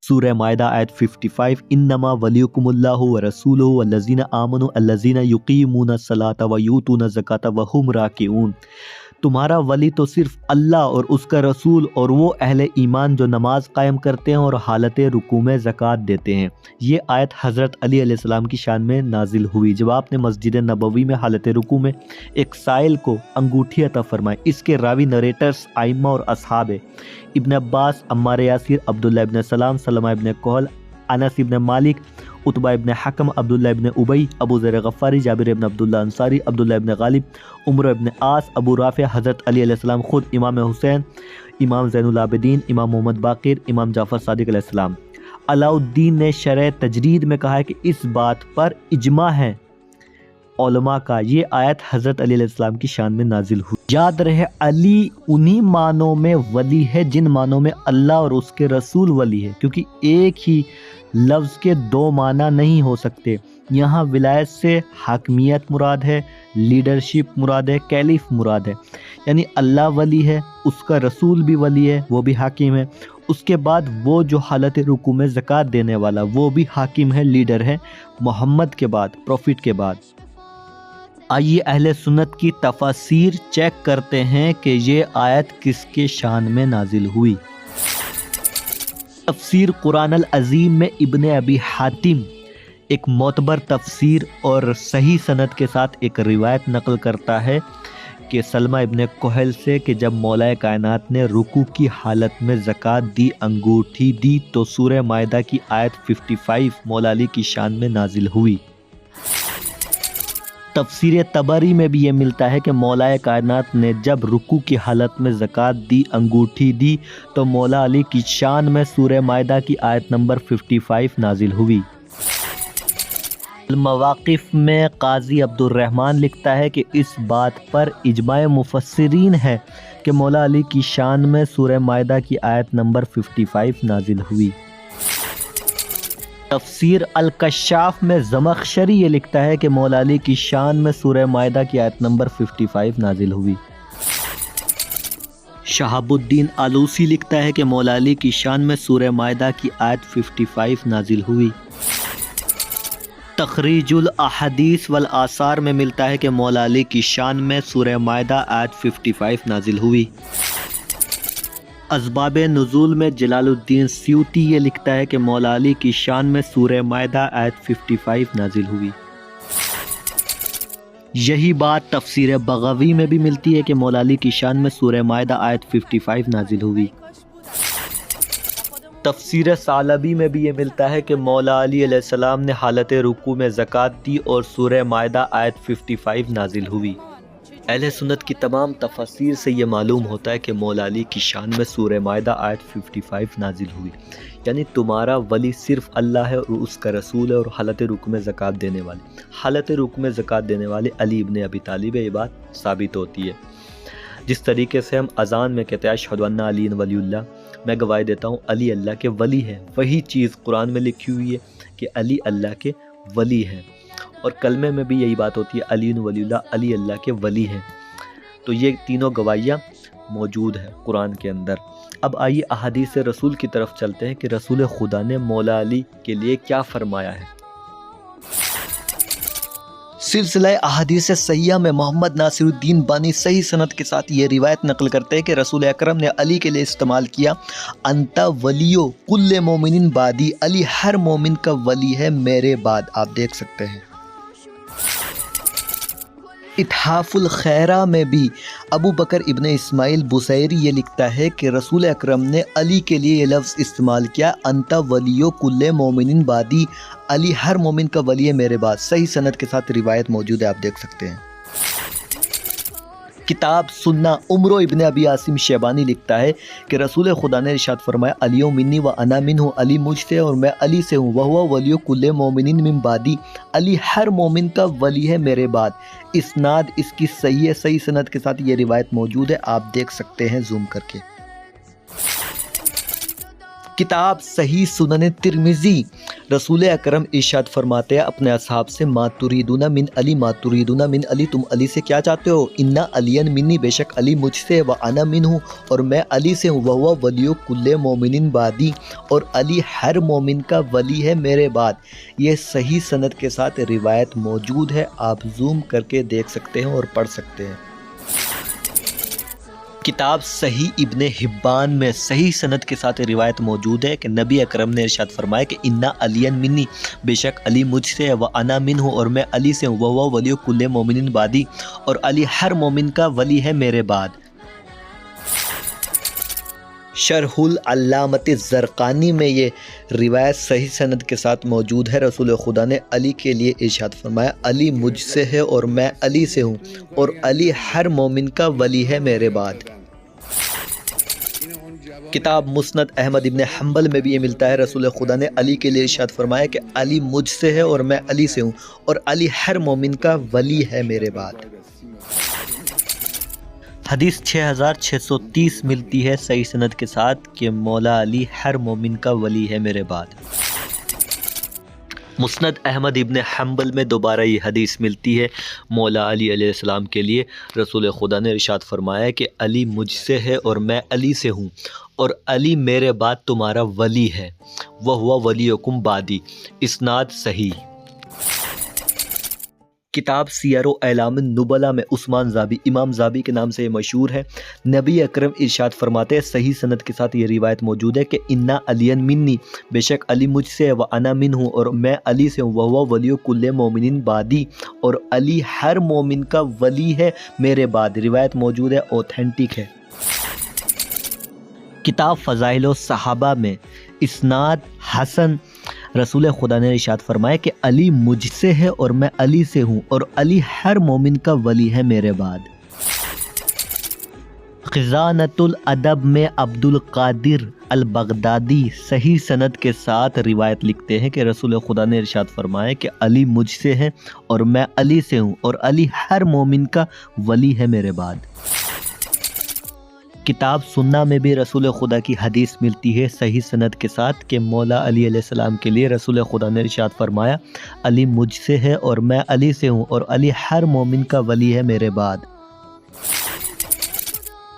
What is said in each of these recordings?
سورہ مائدہ آیت 55 انما ولیکم اللہ و رسولہ والذین آمنوا الذین یقیمون الصلاۃ ویؤتون الزکاۃ وہم راکعون، تمہارا ولی تو صرف اللہ اور اس کا رسول اور وہ اہل ایمان جو نماز قائم کرتے ہیں اور حالت رکوع میں زکوٰۃ دیتے ہیں۔ یہ آیت حضرت علی علیہ السلام کی شان میں نازل ہوئی جب آپ نے مسجد نبوی میں حالت رکوع میں ایک سائل کو انگوٹھی عطا فرمائی۔ اس کے راوی نریٹرز ائمہ اور اصحاب ابن عباس، عمار یاسر، عبداللہ ابن سلام، سلمہ ابن کہل، انس ابن مالک، عتبہ ابن حکم، عبداللہ ابن ابی، ابو ذر غفاری، جابر ابن عبداللہ انصاری، عبداللہ ابن غالب، عمر ابن عاص، ابو رافع، حضرت علی علیہ السلام خود، امام حسین، امام زین العابدین، امام محمد باقر، امام جعفر صادق علیہ السلام۔ علاء الدین نے شرح تجرید میں کہا ہے کہ اس بات پر اجماع ہے علماء کا، یہ آیت حضرت علی علیہ السلام کی شان میں نازل ہوئی۔ یاد رہے علی انہی معنوں میں ولی ہے جن معنوں میں اللہ اور اس کے رسول ولی ہے، کیونکہ ایک ہی لفظ کے دو معنی نہیں ہو سکتے۔ یہاں ولایت سے حاکمیت مراد ہے، لیڈرشپ مراد ہے، کیلف مراد ہے، یعنی اللہ ولی ہے، اس کا رسول بھی ولی ہے، وہ بھی حاکم ہے، اس کے بعد وہ جو حالت رکوع میں زکوٰۃ دینے والا وہ بھی حاکم ہے، لیڈر ہے، محمد کے بعد، پروفٹ کے بعد۔ آئیے اہل سنت کی تفاسیر چیک کرتے ہیں کہ یہ آیت کس کے شان میں نازل ہوئی۔ تفسیر قرآن العظیم میں ابن ابی حاتم ایک معتبر تفسیر اور صحیح سند کے ساتھ ایک روایت نقل کرتا ہے کہ سلمہ ابن کہل سے کہ جب مولا کائنات نے رکوع کی حالت میں زکوٰۃ دی، انگوٹھی دی، تو سورہ مائدہ کی آیت 55 مولا علی کی شان میں نازل ہوئی۔ تفسیر طبری میں بھی یہ ملتا ہے کہ مولا کائنات نے جب رکوع کی حالت میں زکوٰۃ دی، انگوٹھی دی، تو مولا علی کی شان میں سورہ مائدہ کی آیت نمبر 55 نازل ہوئی۔ المواقف میں قاضی عبد الرحمن لکھتا ہے کہ اس بات پر اجماع مفسرین ہے کہ مولا علی کی شان میں سورہ مائدہ کی آیت نمبر 55 نازل ہوئی۔ تفسیر الکشاف میں زمخشری یہ لکھتا ہے کہ مولا علی کی شان میں سورہ مائدہ کی آیت نمبر 55 نازل ہوئی۔ شہاب الدین آلوسی لکھتا ہے کہ مولا علی کی شان میں سورہ مائدہ کی آیت 55 نازل ہوئی۔ تخریج الاحادیث والآثار میں ملتا ہے کہ مولا علی کی شان میں سورہ مائدہ آیت 55 نازل ہوئی۔ اسباب نزول میں جلال الدین سیوطی یہ لکھتا ہے کہ مولا علی کی شان میں سورہ مائدہ آیت 55 نازل ہوئی۔ یہی بات تفسیر بغوی میں بھی ملتی ہے کہ مولا علی کی شان میں سورہ مائدہ آیت 55 نازل ہوئی۔ تفسیر ثعلبی میں بھی یہ ملتا ہے کہ مولا علی علیہ السلام نے حالت رکوع میں زکوٰۃ دی اور سورہ مائدہ آیت 55 نازل ہوئی۔ اہل سنت کی تمام تفاسیر سے یہ معلوم ہوتا ہے کہ مولا علی کی شان میں سورہ مائدہ آیت 55 نازل ہوئی، یعنی تمہارا ولی صرف اللہ ہے اور اس کا رسول ہے، اور حالت رکوع میں زکوٰۃ دینے والے علی ابن ابی طالب ہے۔ یہ بات ثابت ہوتی ہے۔ جس طریقے سے ہم اذان میں کہتے ہیں اشہد ان علی ولی اللہ، میں گواہی دیتا ہوں علی اللہ کے ولی ہے، وہی چیز قرآن میں لکھی ہوئی ہے کہ علی اللہ کے ولی ہے، اور کلمے میں بھی یہی بات ہوتی ہے علی ولی اللہ، علی اللہ کے ولی ہیں۔ تو یہ تینوں گواہیاں موجود ہیں قرآن کے اندر۔ اب آئیے احادیث رسول کی طرف چلتے ہیں کہ رسول خدا نے مولا علی کے لیے کیا فرمایا ہے۔ سلسلہ احادیث صحیحہ میں محمد ناصر الدین بانی صحیح سند کے ساتھ یہ روایت نقل کرتے ہیں کہ رسول اکرم نے علی کے لیے استعمال کیا انت ولیو کل مومن بعدی، علی ہر مومن کا ولی ہے میرے بعد۔ آپ دیکھ سکتے ہیں اتحاف الخیرہ میں بھی ابو بکر ابن اسماعیل بصیری یہ لکھتا ہے کہ رسول اکرم نے علی کے لیے یہ لفظ استعمال کیا انت ولیو کل مومن بعدی، علی ہر مومن کا ولی ہے میرے بعد۔ صحیح سند کے ساتھ روایت موجود ہے، آپ دیکھ سکتے ہیں۔ کتاب سنہ عمرو ابن ابی عاصم شیبانی لکھتا ہے کہ رسول خدا نے ارشاد فرمایا علی منی و انا منہ، علی مجھ سے اور میں علی سے ہوں، وہو ولی کل مومن من بعدی، علی ہر مومن کا ولی ہے میرے بعد۔ اسناد اس کی صحیح ہے، صحیح سند کے ساتھ یہ روایت موجود ہے، آپ دیکھ سکتے ہیں زوم کر کے۔ کتاب صحیح سنن ترمذی، رسول اکرم ارشاد فرماتے ہیں اپنے اصحاب سے، ما تریدون من علی ما تریدون من علی، تم علی سے کیا چاہتے ہو؟ ان علی منی، بے شک علی مجھ سے، وانا منہ، اور میں علی سے ہوں، وہو ولی کل مومن بعدی، اور علی ہر مومن کا ولی ہے میرے بعد۔ یہ صحیح سند کے ساتھ روایت موجود ہے، آپ زوم کر کے دیکھ سکتے ہیں اور پڑھ سکتے ہیں۔ کتاب صحیح ابن حبان میں صحیح سند کے ساتھ روایت موجود ہے کہ نبی اکرم نے ارشاد فرمایا کہ انا علی منی، بے شک علی مجھ سے ہے، وانا منہ، اور میں علی سے ہوں، وہو ولی کل مومن بعدی، اور علی ہر مومن کا ولی ہے میرے بعد۔ شرح العلامۃ الزرقانی میں یہ روایت صحیح سند کے ساتھ موجود ہے۔ رسول خدا نے علی کے لیے ارشاد فرمایا، علی مجھ سے ہے اور میں علی سے ہوں، اور علی ہر مومن کا ولی ہے میرے بعد۔ کتاب مسند احمد ابن حنبل میں بھی یہ ملتا ہے، رسول خدا نے علی کے لیے ارشاد فرمایا کہ علی مجھ سے ہے اور میں علی سے ہوں، اور علی ہر مومن کا ولی ہے میرے بعد۔ حدیث 6630 ملتی ہے صحیح سند کے ساتھ کہ مولا علی ہر مومن کا ولی ہے میرے بعد۔ مسند احمد ابن حنبل میں دوبارہ یہ حدیث ملتی ہے مولا علی علیہ السلام کے لیے، رسول خدا نے ارشاد فرمایا کہ علی مجھ سے ہے اور میں علی سے ہوں، اور علی میرے بعد تمہارا ولی ہے، وہو ولیکم بعدی، اسناد صحیح۔ کتاب سیر و اعلام النبلاء میں عثمان زابی، امام زابی کے نام سے یہ مشہور ہے، نبی اکرم ارشاد فرماتے ہیں، صحیح سند کے ساتھ یہ روایت موجود ہے کہ انا علی منی، بے شک علی مجھ سے ہے، وانا منہ، اور میں علی سے ہوں، وہو ولی کل مومن بعدی، اور علی ہر مومن کا ولی ہے میرے بعد۔ روایت موجود ہے، اوتھینٹک ہے۔ کتاب فضائل الصحابہ میں اسناد حسن، رسول خدا نے ارشاد فرمایا کہ علی مجھ سے ہے اور میں علی سے ہوں، اور علی ہر مومن کا ولی ہے میرے بعد۔ خزانۃ الادب میں عبد القادر البغدادی صحیح سند کے ساتھ روایت لکھتے ہیں کہ رسول خدا نے ارشاد فرمایا کہ علی مجھ سے ہے اور میں علی سے ہوں، اور علی ہر مومن کا ولی ہے میرے بعد۔ کتاب سنہ میں بھی رسول خدا کی حدیث ملتی ہے صحیح سند کے ساتھ کہ مولا علی علیہ السلام کے لیے رسول خدا نے ارشاد فرمایا، علی مجھ سے ہے اور میں علی سے ہوں، اور علی ہر مومن کا ولی ہے میرے بعد۔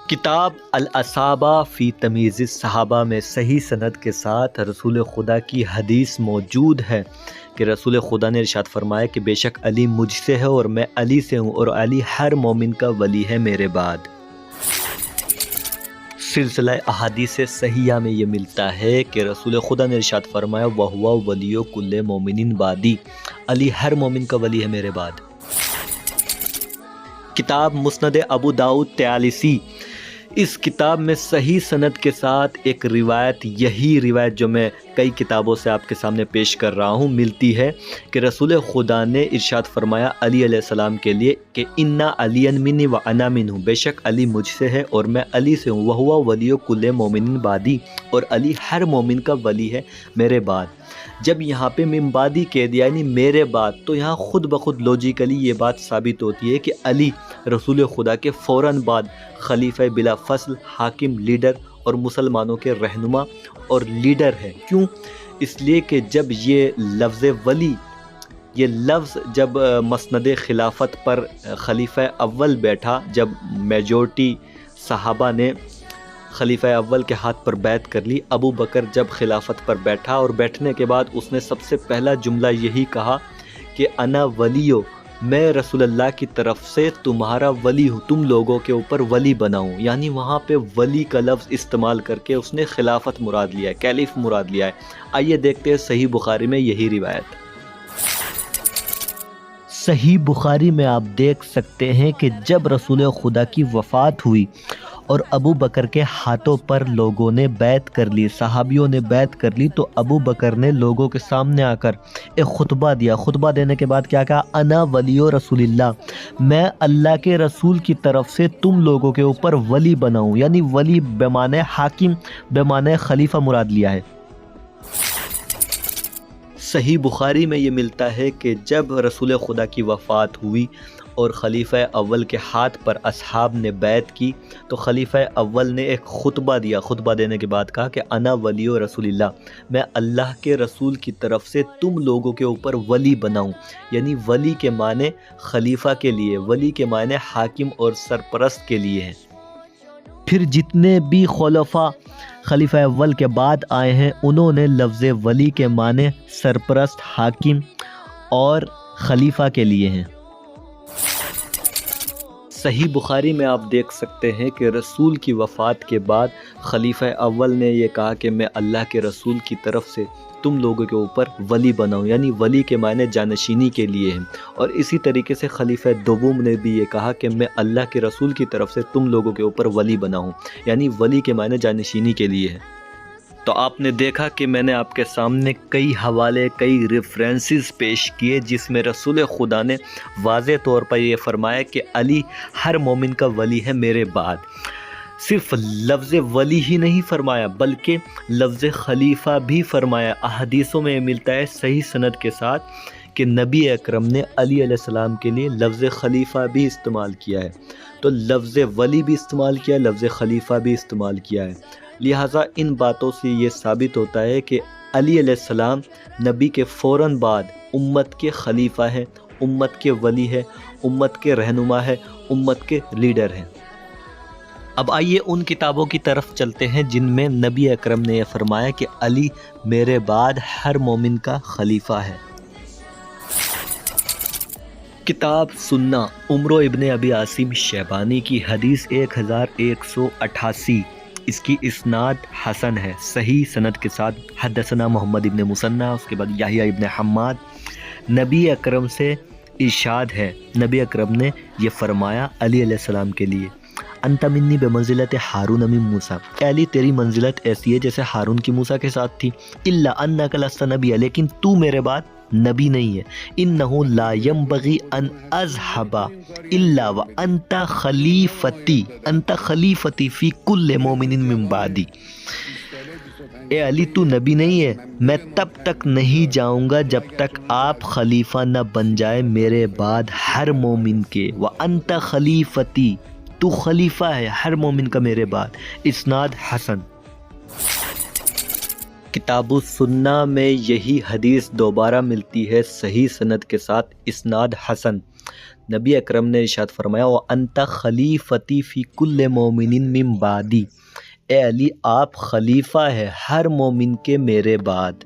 کتاب الاصابہ فی تمیز الصحابہ میں صحیح سند کے ساتھ رسول خدا کی حدیث موجود ہے کہ رسول خدا نے ارشاد فرمایا کہ بے شک علی مجھ سے ہے اور میں علی سے ہوں، اور علی ہر مومن کا ولی ہے میرے بعد۔ سلسلہ احادیث صحیحہ میں یہ ملتا ہے کہ رسول خدا نے ارشاد فرمایا، وہو ولی کل مومن بعدی، علی ہر مومن کا ولی ہے میرے بعد۔ کتاب مسند ابو داؤد طیالسی، اس کتاب میں صحیح سند کے ساتھ ایک روایت، یہی روایت جو میں کئی کتابوں سے آپ کے سامنے پیش کر رہا ہوں، ملتی ہے کہ رسول خدا نے ارشاد فرمایا علی علیہ السلام کے لیے کہ انا علی منی وانا منہ، بے شک علی مجھ سے ہے اور میں علی سے ہوں، وہو ولی کل مومن بعدی، اور علی ہر مومن کا ولی ہے میرے بعد۔ جب یہاں پہ من بعدی کہہ دیا یعنی میرے بعد، تو یہاں خود بخود لوجیکلی یہ بات ثابت ہوتی ہے کہ علی رسول خدا کے فوراً بعد خلیفہ بلا فصل، حاکم، لیڈر اور مسلمانوں کے رہنما اور لیڈر ہے۔ کیوں؟ اس لیے کہ جب یہ لفظ ولی، یہ لفظ جب مسند خلافت پر خلیفہ اول بیٹھا، جب میجورٹی صحابہ نے خلیفہ اول کے ہاتھ پر بیعت کر لی، ابو بکر جب خلافت پر بیٹھا، اور بیٹھنے کے بعد اس نے سب سے پہلا جملہ یہی کہا کہ انا ولیو، میں رسول اللہ کی طرف سے تمہارا ولی ہوں، تم لوگوں کے اوپر ولی بناؤں، یعنی وہاں پہ ولی کا لفظ استعمال کر کے اس نے خلافت مراد لیا ہے، کیلف مراد لیا ہے۔ آئیے دیکھتے ہیں صحیح بخاری میں یہی روایت۔ صحیح بخاری میں آپ دیکھ سکتے ہیں کہ جب رسول خدا کی وفات ہوئی اور ابو بکر کے ہاتھوں پر لوگوں نے بیعت کر لی، صحابیوں نے بیعت کر لی، تو ابو بکر نے لوگوں کے سامنے آ کر ایک خطبہ دیا۔ خطبہ دینے کے بعد کیا کہا؟ انا ولی رسول اللہ، میں اللہ کے رسول کی طرف سے تم لوگوں کے اوپر ولی بناؤں، یعنی ولی بمعنی حاکم، بمعنی خلیفہ مراد لیا ہے۔ صحیح بخاری میں یہ ملتا ہے کہ جب رسول خدا کی وفات ہوئی اور خلیفہ اول کے ہاتھ پر اصحاب نے بیعت کی تو خلیفہ اول نے ایک خطبہ دیا، خطبہ دینے کے بعد کہا کہ انا ولی رسول اللہ، میں اللہ کے رسول کی طرف سے تم لوگوں کے اوپر ولی بناؤں، یعنی ولی کے معنی خلیفہ کے لیے، ولی کے معنی حاکم اور سرپرست کے لیے ہیں۔ پھر جتنے بھی خلیفہ اول کے بعد آئے ہیں انہوں نے لفظ ولی کے معنی سرپرست، حاکم اور خلیفہ کے لیے ہیں۔ صحیح بخاری میں آپ دیکھ سکتے ہیں کہ رسول کی وفات کے بعد خلیفہ اول نے یہ کہا کہ میں اللہ کے رسول کی طرف سے تم لوگوں کے اوپر ولی بناؤں، یعنی ولی کے معنی جانشینی کے لیے ہیں۔ اور اسی طریقے سے خلیفہ دوم نے بھی یہ کہا کہ میں اللہ کے رسول کی طرف سے تم لوگوں کے اوپر ولی بناؤں، یعنی ولی کے معنی جانشینی کے لیے ہے۔ تو آپ نے دیکھا کہ میں نے آپ کے سامنے کئی حوالے، کئی ریفرنسز پیش کیے جس میں رسول خدا نے واضح طور پر یہ فرمایا کہ علی ہر مومن کا ولی ہے میرے بعد۔ صرف لفظ ولی ہی نہیں فرمایا بلکہ لفظ خلیفہ بھی فرمایا۔ احادیثوں میں ملتا ہے صحیح سند کے ساتھ کہ نبی اکرم نے علی علیہ السلام کے لیے لفظ خلیفہ بھی استعمال کیا ہے، تو لفظ ولی بھی استعمال کیا، لفظ خلیفہ بھی استعمال کیا ہے۔ لہٰذا ان باتوں سے یہ ثابت ہوتا ہے کہ علی علیہ السلام نبی کے فوراً بعد امت کے خلیفہ ہیں، امت کے ولی ہے، امت کے رہنما ہے، امت کے لیڈر ہیں۔ اب آئیے ان کتابوں کی طرف چلتے ہیں جن میں نبی اکرم نے یہ فرمایا کہ علی میرے بعد ہر مومن کا خلیفہ ہے۔ کتاب سنہ عمرو ابن ابی عاصم شیبانی کی حدیث 1188، اس کی اسناد حسن ہے، صحیح سند کے ساتھ۔ حدثنا محمد ابن مثنى، اس کے بعد یحییٰ ابن حماد۔ نبی اکرم سے ارشاد ہے، نبی اکرم نے یہ فرمایا علی علیہ السلام کے لیے، انت منی بمنزلت ہارون من موسیٰ، اے علی تیری منزلت ایسی ہے جیسے ہارون کی موسیٰ کے ساتھ تھی، الا انک لست نبی، لیکن تو میرے بعد نبی نہیں ہے، انہ لا ینبغی ان اذهب الا وانت خلیفتی، انت خلیفتی فی کل مومن من بعدی۔ اے علی تو نبی نہیں ہے، میں تب تک نہیں جاؤں گا جب تک آپ خلیفہ نہ بن جائے میرے بعد ہر مومن کے، وانت خلیفتی، تو خلیفہ ہے ہر مومن کا میرے بعد۔ اسناد حسن۔ کتاب السنہ میں یہی حدیث دوبارہ ملتی ہے صحیح سند کے ساتھ، اسناد حسن۔ نبی اکرم نے ارشاد فرمایا وَأَنْتَ خَلِيفَتِي فِي كُلِّ مُؤْمِنٍ مِّن بَعْدِي، اے علی آپ خلیفہ ہے ہر مومن کے میرے بعد۔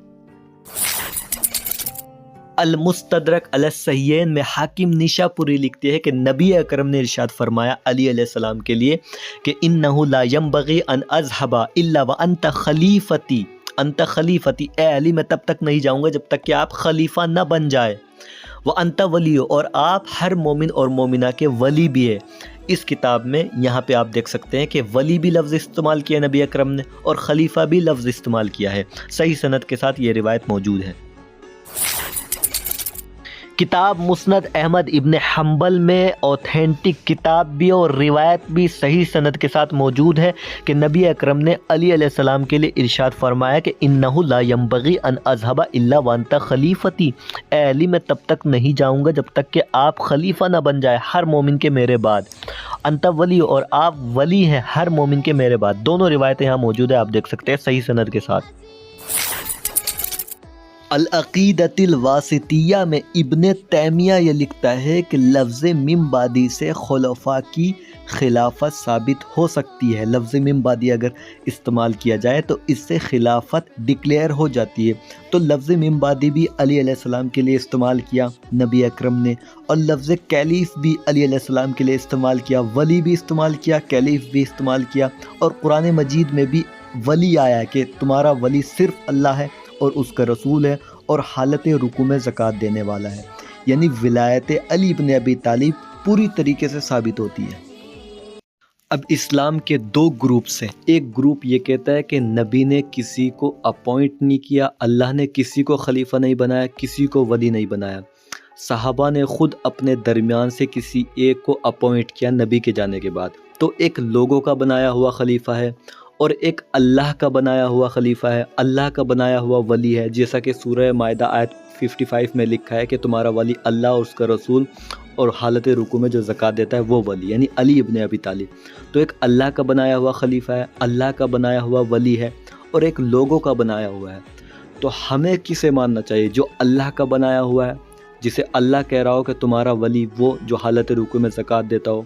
المستدرک علی الصحیحین میں حاکم نیشاپوری لکھتے ہیں کہ نبی اکرم نے ارشاد فرمایا علی علیہ السلام کے لیے کہ انہ لا ینبغی ان اذهب الا وانت خلیفتی، انت خلیفتی، اے علی میں تب تک نہیں جاؤں گا جب تک کہ آپ خلیفہ نہ بن جائے، وانت ولی، اور آپ ہر مومن اور مومنہ کے ولی بھی ہے۔ اس کتاب میں یہاں پہ آپ دیکھ سکتے ہیں کہ ولی بھی لفظ استعمال کیا نبی اکرم نے اور خلیفہ بھی لفظ استعمال کیا ہے، صحیح سند کے ساتھ یہ روایت موجود ہے۔ کتاب مسند احمد ابن حنبل میں اوتھینٹک کتاب بھی اور روایت بھی صحیح سند کے ساتھ موجود ہے کہ نبی اکرم نے علی علیہ السلام کے لیے ارشاد فرمایا کہ انہ لا ینبغی ان اذهب الا وانت خلیفتی، اے علی میں تب تک نہیں جاؤں گا جب تک کہ آپ خلیفہ نہ بن جائے ہر مومن کے میرے بعد، انت ولی، اور آپ ولی ہیں ہر مومن کے میرے بعد۔ دونوں روایتیں یہاں موجود ہیں، آپ دیکھ سکتے ہیں صحیح سند کے ساتھ۔ العقیدۃ الواسطیہ میں ابن تیمیہ یہ لکھتا ہے کہ لفظ من بعدی سے خلفاء کی خلافت ثابت ہو سکتی ہے۔ لفظ من بعدی اگر استعمال کیا جائے تو اس سے خلافت ڈکلیئر ہو جاتی ہے، تو لفظ من بعدی بھی علی علیہ السلام کے لیے استعمال کیا نبی اکرم نے، اور لفظ کیلیف بھی علی علیہ السلام کے لیے استعمال کیا، ولی بھی استعمال کیا، کیلیف بھی استعمال کیا، اور قرآن مجید میں بھی ولی آیا کہ تمہارا ولی صرف اللہ ہے اور اس کا رسول ہے اور حالت رکوع میں زکوٰۃ دینے والا ہے، یعنی ولایت علی بن ابی طالب پوری طریقے سے ثابت ہوتی ہے۔ اب اسلام کے دو گروپس ہیں، ایک گروپ یہ کہتا ہے کہ نبی نے کسی کو اپوائنٹ نہیں کیا، اللہ نے کسی کو خلیفہ نہیں بنایا، کسی کو ولی نہیں بنایا، صحابہ نے خود اپنے درمیان سے کسی ایک کو اپوائنٹ کیا نبی کے جانے کے بعد، تو ایک لوگوں کا بنایا ہوا خلیفہ ہے اور ایک اللہ کا بنایا ہوا خلیفہ ہے، اللہ کا بنایا ہوا ولی ہے، جیسا کہ سورہ مائدہ آیت 55 میں لکھا ہے کہ تمہارا ولی اللہ اور اس کا رسول اور حالت رکوع میں جو زکوٰۃ دیتا ہے وہ ولی، یعنی علی ابن ابی طالب۔ تو ایک اللہ کا بنایا ہوا خلیفہ ہے، اللہ کا بنایا ہوا ولی ہے، اور ایک لوگوں کا بنایا ہوا ہے۔ تو ہمیں کسے ماننا چاہیے؟ جو اللہ کا بنایا ہوا ہے، جسے اللہ کہہ رہا ہو کہ تمہارا ولی وہ جو حالت رکوع میں زکوٰۃ دیتا ہو،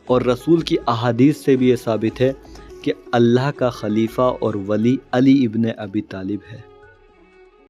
اور رسول کی احادیث سے بھی یہ ثابت ہے کہ اللہ کا خلیفہ اور ولی علی ابن ابی طالب ہے۔